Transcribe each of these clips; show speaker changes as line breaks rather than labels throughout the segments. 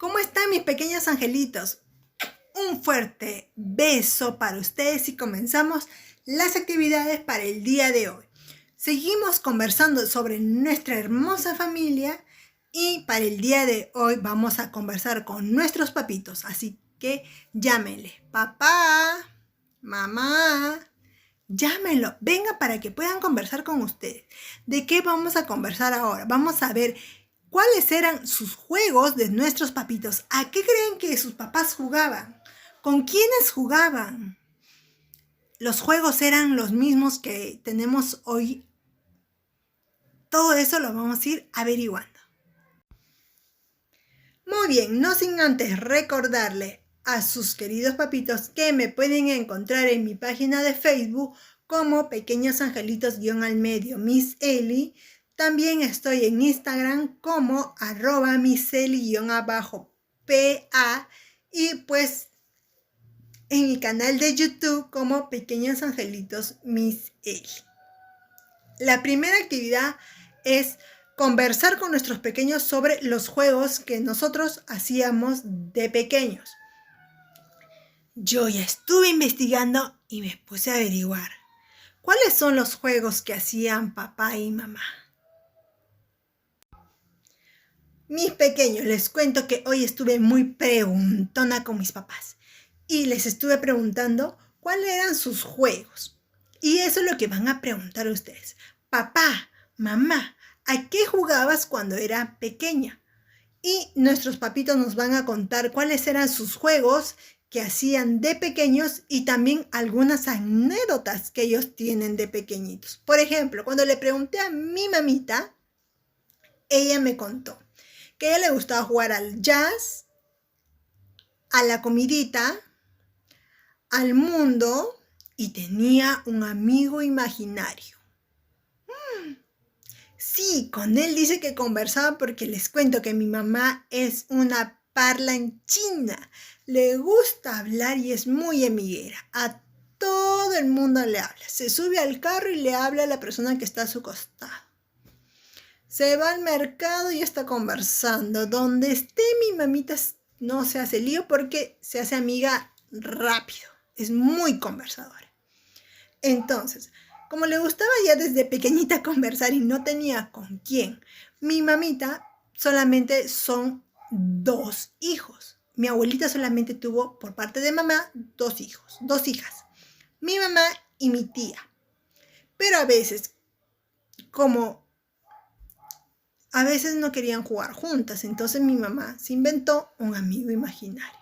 ¿Cómo están mis pequeños angelitos? Un fuerte beso para ustedes y comenzamos las actividades para el día de hoy. Seguimos conversando sobre nuestra hermosa familia y para el día de hoy vamos a conversar con nuestros papitos. Así que llámenle, papá, mamá, llámenlo, venga para que puedan conversar con ustedes. ¿De qué vamos a conversar ahora? Vamos a ver cuáles eran sus juegos de nuestros papitos. ¿A qué creen que sus papás jugaban? ¿Con quiénes jugaban? ¿Los juegos eran los mismos que tenemos hoy? Todo eso lo vamos a ir averiguando. Muy bien, no sin antes recordarle a sus queridos papitos que me pueden encontrar en mi página de Facebook como Pequeños Angelitos-al-medio, Miss Eli. También estoy en Instagram como @misseli_pa y pues en mi canal de YouTube como Pequeños Angelitos Miss Eli. La primera actividad es conversar con nuestros pequeños sobre los juegos que nosotros hacíamos de pequeños. Yo ya estuve investigando y me puse a averiguar cuáles son los juegos que hacían papá y mamá. Mis pequeños, les cuento que hoy estuve muy preguntona con mis papás y les estuve preguntando cuáles eran sus juegos. Y eso es lo que van a preguntar ustedes. Papá, mamá, ¿a qué jugabas cuando era pequeña? Y nuestros papitos nos van a contar cuáles eran sus juegos que hacían de pequeños y también algunas anécdotas que ellos tienen de pequeñitos. Por ejemplo, cuando le pregunté a mi mamita, ella me contó que a ella le gustaba jugar al jazz, a la comidita, al mundo y tenía un amigo imaginario. Sí, con él dice que conversaba porque les cuento que mi mamá es una parlanchina. Le gusta hablar y es muy amiguera. A todo el mundo le habla. Se sube al carro y le habla a la persona que está a su costado. Se va al mercado y está conversando. Donde esté mi mamita no se hace lío porque se hace amiga rápido. Es muy conversadora. Entonces, como le gustaba ya desde pequeñita conversar y no tenía con quién, mi mamita solamente son 2 hijos. Mi abuelita solamente tuvo por parte de mamá 2 hijos, 2 hijas. Mi mamá y mi tía. Pero a veces, como a veces no querían jugar juntas, entonces mi mamá se inventó un amigo imaginario.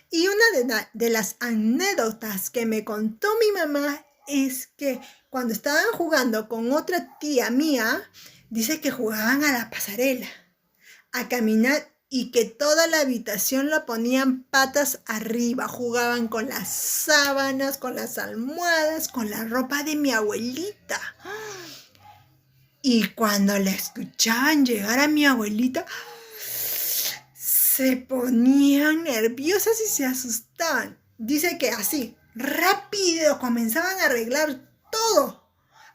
Y una de las anécdotas que me contó mi mamá es que cuando estaban jugando con otra tía mía, dice que jugaban a la pasarela, a caminar y que toda la habitación la ponían patas arriba, jugaban con las sábanas, con las almohadas, con la ropa de mi abuelita. Y cuando la escuchaban llegar a mi abuelita, se ponían nerviosas y se asustaban. Dice que así, rápido, comenzaban a arreglar todo,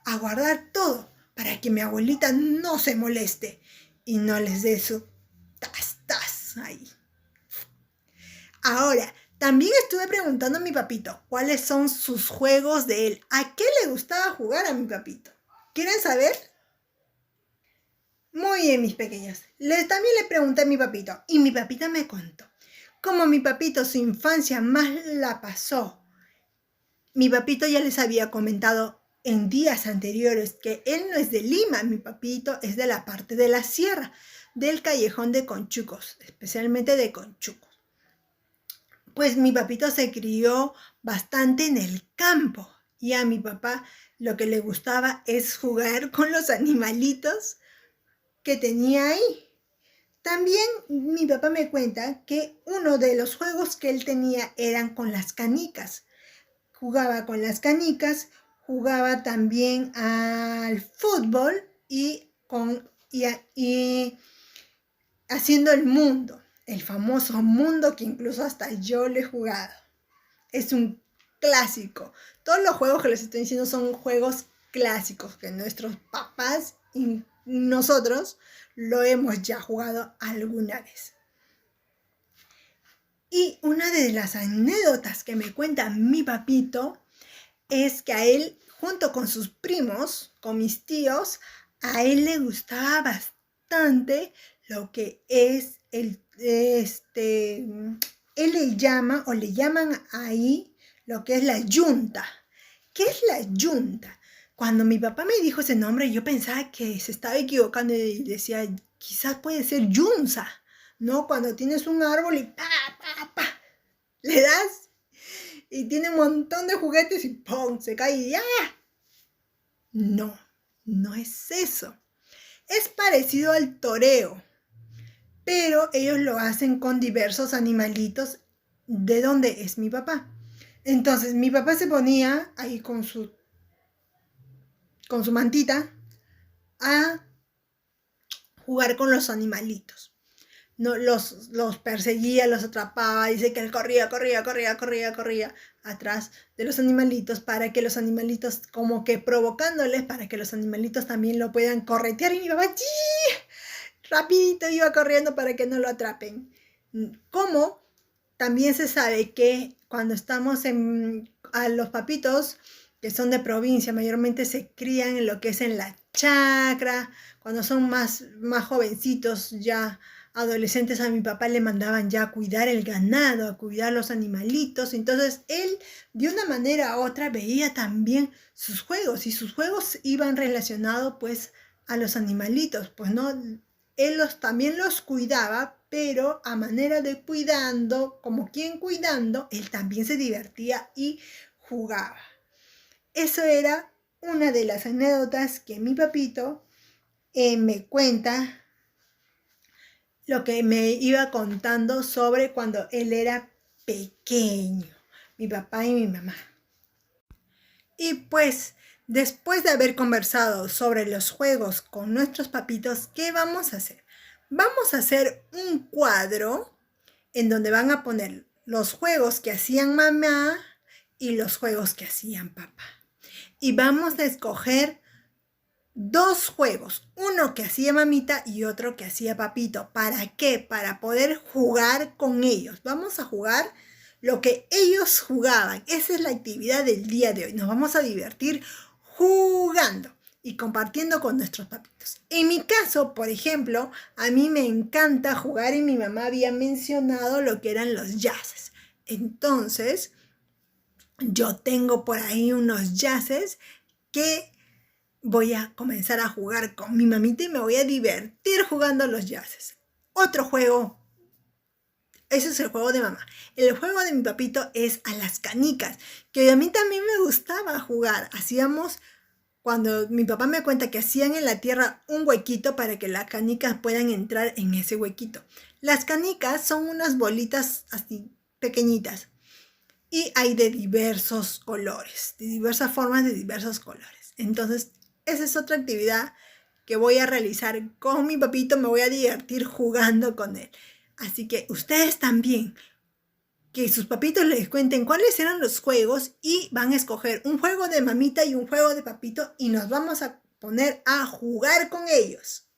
a guardar todo, para que mi abuelita no se moleste y no les dé su tas ahí. Ahora, también estuve preguntando a mi papito cuáles son sus juegos de él. ¿A qué le gustaba jugar a mi papito? ¿Quieren saber? Muy bien, mis pequeños. También le pregunté a mi papito y mi papito me contó cómo mi papito su infancia más la pasó. Mi papito ya les había comentado en días anteriores que él no es de Lima, mi papito es de la parte de la sierra, del callejón de Conchucos, especialmente de Conchucos. Pues mi papito se crió bastante en el campo y a mi papá lo que le gustaba es jugar con los animalitos que tenía ahí. También mi papá me cuenta que uno de los juegos que él tenía eran con las canicas. Jugaba con las canicas, jugaba también al fútbol y haciendo el mundo, el famoso mundo que incluso hasta yo le he jugado. Es un clásico. Todos los juegos que les estoy diciendo son juegos clásicos que nuestros papás y nosotros lo hemos ya jugado alguna vez. Y una de las anécdotas que me cuenta mi papito es que a él, junto con sus primos, con mis tíos, a él le gustaba bastante lo que es él le llama o le llaman ahí lo que es la yunta. ¿Qué es la yunta? Cuando mi papá me dijo ese nombre, yo pensaba que se estaba equivocando y decía, quizás puede ser yunza, ¿no? Cuando tienes un árbol y le das y tiene un montón de juguetes y ¡pum! Se cae y ¡ya! No, no es eso. Es parecido al toreo, pero ellos lo hacen con diversos animalitos de donde es mi papá. Entonces mi papá se ponía ahí con su mantita a jugar con los animalitos. No, los perseguía, los atrapaba, dice que él corría atrás de los animalitos para que los animalitos, como que provocándoles para que los animalitos también lo puedan corretear y mi papá rapidito iba corriendo para que no lo atrapen. Como también se sabe que cuando estamos a los papitos que son de provincia, mayormente se crían en lo que es en la chacra, cuando son más jovencitos, ya adolescentes, a mi papá le mandaban ya a cuidar el ganado, a cuidar los animalitos, entonces él de una manera u otra veía también sus juegos y sus juegos iban relacionados pues a los animalitos, pues no, él también los cuidaba, pero a manera de cuidando, como quien cuidando, él también se divertía y jugaba. Eso era una de las anécdotas que mi papito me cuenta, lo que me iba contando sobre cuando él era pequeño, mi papá y mi mamá. Y pues, después de haber conversado sobre los juegos con nuestros papitos, ¿qué vamos a hacer? Vamos a hacer un cuadro en donde van a poner los juegos que hacían mamá y los juegos que hacían papá. Y vamos a escoger dos juegos, uno que hacía mamita y otro que hacía papito. ¿Para qué? Para poder jugar con ellos. Vamos a jugar lo que ellos jugaban. Esa es la actividad del día de hoy. Nos vamos a divertir jugando y compartiendo con nuestros papitos. En mi caso, por ejemplo, a mí me encanta jugar y mi mamá había mencionado lo que eran los jazzes. Entonces, yo tengo por ahí unos jazzes que voy a comenzar a jugar con mi mamita y me voy a divertir jugando los jazzes. Otro juego, ese es el juego de mamá. El juego de mi papito es a las canicas, que a mí también me gustaba jugar. Hacíamos, cuando mi papá me cuenta que hacían en la tierra un huequito para que las canicas puedan entrar en ese huequito. Las canicas son unas bolitas así pequeñitas y hay de diversos colores, de diversas formas, de diversos colores. Entonces, esa es otra actividad que voy a realizar con mi papito, me voy a divertir jugando con él. Así que ustedes también, que sus papitos les cuenten cuáles eran los juegos y van a escoger un juego de mamita y un juego de papito y nos vamos a poner a jugar con ellos.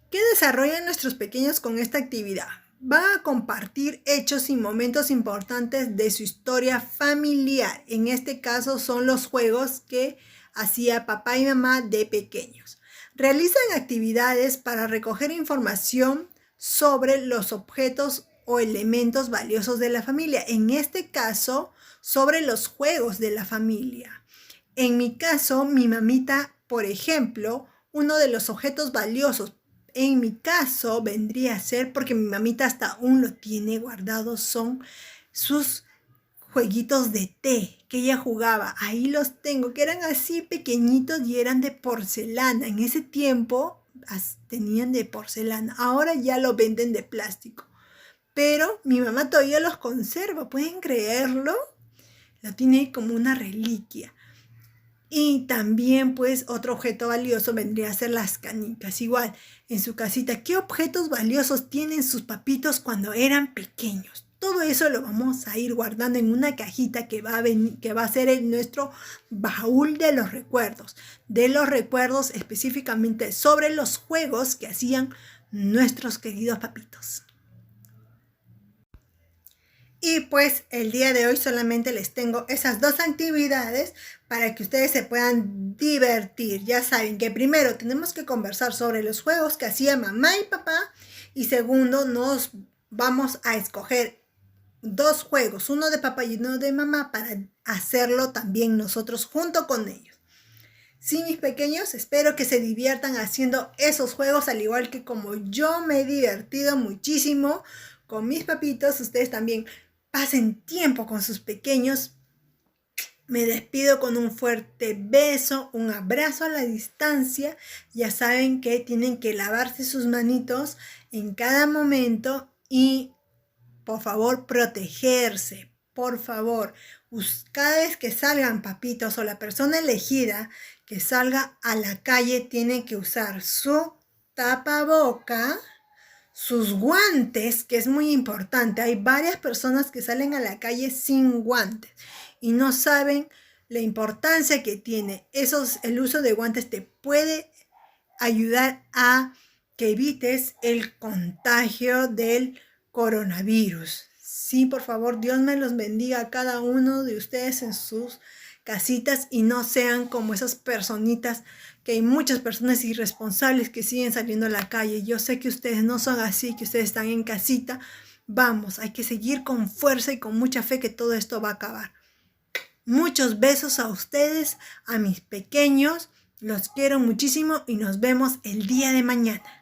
¿Qué desarrollan nuestros pequeños con esta actividad? Van a compartir hechos y momentos importantes de su historia familiar. En este caso son los juegos que hacía papá y mamá de pequeños. Realizan actividades para recoger información sobre los objetos o elementos valiosos de la familia. En este caso, sobre los juegos de la familia. En mi caso, mi mamita, por ejemplo, uno de los objetos valiosos, en mi caso, vendría a ser, porque mi mamita hasta aún lo tiene guardado, son sus jueguitos de té que ella jugaba. Ahí los tengo, que eran así pequeñitos y eran de porcelana. En ese tiempo tenían de porcelana. Ahora ya lo venden de plástico. Pero mi mamá todavía los conserva, ¿pueden creerlo? Lo tiene como una reliquia. Y también, pues, otro objeto valioso vendría a ser las canicas. Igual, en su casita, ¿qué objetos valiosos tienen sus papitos cuando eran pequeños? Todo eso lo vamos a ir guardando en una cajita que va a ser nuestro baúl de los recuerdos. De los recuerdos específicamente sobre los juegos que hacían nuestros queridos papitos. Y pues el día de hoy solamente les tengo esas dos actividades para que ustedes se puedan divertir. Ya saben que primero tenemos que conversar sobre los juegos que hacía mamá y papá. Y segundo, nos vamos a escoger dos juegos, uno de papá y uno de mamá, para hacerlo también nosotros junto con ellos. Sí, mis pequeños, espero que se diviertan haciendo esos juegos, al igual que como yo me he divertido muchísimo con mis papitos. Ustedes también pasen tiempo con sus pequeños. Me despido con un fuerte beso, un abrazo a la distancia. Ya saben que tienen que lavarse sus manitos en cada momento y por favor protegerse. Por favor, cada vez que salgan papitos o la persona elegida que salga a la calle tiene que usar su tapaboca, sus guantes, que es muy importante. Hay varias personas que salen a la calle sin guantes y no saben la importancia que tiene. El uso de guantes te puede ayudar a que evites el contagio del coronavirus. Sí, por favor, Dios me los bendiga a cada uno de ustedes en sus casitas y no sean como esas personitas, que hay muchas personas irresponsables que siguen saliendo a la calle. Yo sé que ustedes no son así, que ustedes están en casita. Vamos, hay que seguir con fuerza y con mucha fe que todo esto va a acabar. Muchos besos a ustedes, a mis pequeños. Los quiero muchísimo y nos vemos el día de mañana.